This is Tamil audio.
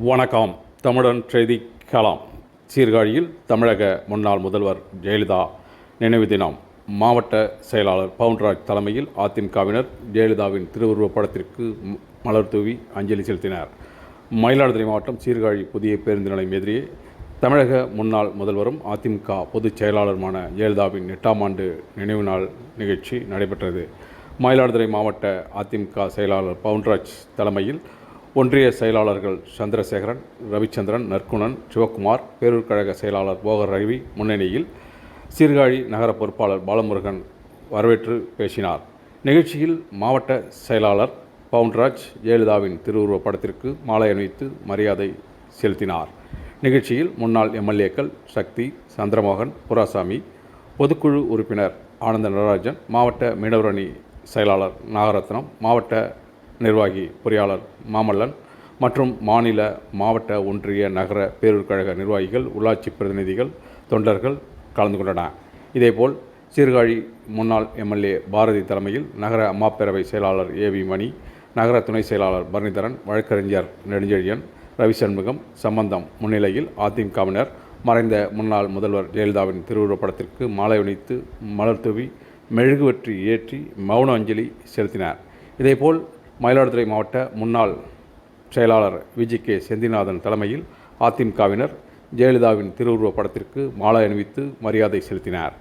வணக்கம். தமிழன் செய்தி களம். சீர்காழியில் தமிழக முன்னாள் முதல்வர் ஜெயலலிதா நினைவு தினம். மாவட்ட செயலாளர் பவுன்ராஜ் தலைமையில் அதிமுகவினர் ஜெயலலிதாவின் திருவுருவப் படத்திற்கு மலர் தூவி அஞ்சலி செலுத்தினர். மயிலாடுதுறை மாவட்டம் சீர்காழி புதிய பேருந்து நிலையம் எதிரே தமிழக முன்னாள் முதல்வரும் அதிமுக பொதுச் செயலாளருமான ஜெயலலிதாவின் 8ஆம் ஆண்டு நினைவு நாள் நிகழ்ச்சி நடைபெற்றது. மயிலாடுதுறை மாவட்ட அதிமுக செயலாளர் பவுன்ராஜ் தலைமையில் ஒன்றிய செயலாளர்கள் சந்திரசேகரன், ரவிச்சந்திரன், நற்குணன், சிவக்குமார், பேரூர் கழக செயலாளர் போகர் ரவி முன்னணியில் சீர்காழி நகர பொறுப்பாளர் பாலமுருகன் வரவேற்று பேசினார். நிகழ்ச்சியில் மாவட்ட செயலாளர் பவுன்ராஜ் ஜெயலலிதாவின் திருவுருவப் படத்திற்கு மாலை அணிவித்து மரியாதை செலுத்தினார். நிகழ்ச்சியில் முன்னாள் எம்எல்ஏக்கள் சக்தி, சந்திரமோகன், புராசாமி, பொதுக்குழு உறுப்பினர் ஆனந்த நடராஜன், மாவட்ட மீனவரணி செயலாளர் நாகரத்னம், மாவட்ட நிர்வாகி பொறியாளர் மாமல்லன் மற்றும் மாநில, மாவட்ட, ஒன்றிய, நகர, பேரூர் கழக நிர்வாகிகள், உள்ளாட்சி பிரதிநிதிகள், தொண்டர்கள் கலந்து கொண்டனர். இதேபோல் சீர்காழி முன்னாள் எம்எல்ஏ பாரதி தலைமையில் நகர அம்மா பேரவை செயலாளர் ஏவி மணி, நகர துணை செயலாளர் பரணிதரன், வழக்கறிஞர் நெடுஞ்செழியன், ரவிசண்முகம், சம்பந்தம் முன்னிலையில் அதிமுகவினர் மறைந்த முன்னாள் முதல்வர் ஜெயலலிதாவின் திருவுருவப் படத்திற்கு மாலை அணிவித்து மலர் தூவி மெழுகுவர்த்தி ஏற்றி மௌன அஞ்சலி செலுத்தினர். இதேபோல் மயிலாடுதுறை மாவட்ட முன்னாள் செயலாளர் விஜிகே செந்திநாதன் தலைமையில் அதிமுகவினர் ஜெயலலிதாவின் திருவுருவப் படத்திற்கு மாலை அணிவித்து மரியாதை செலுத்தினர்.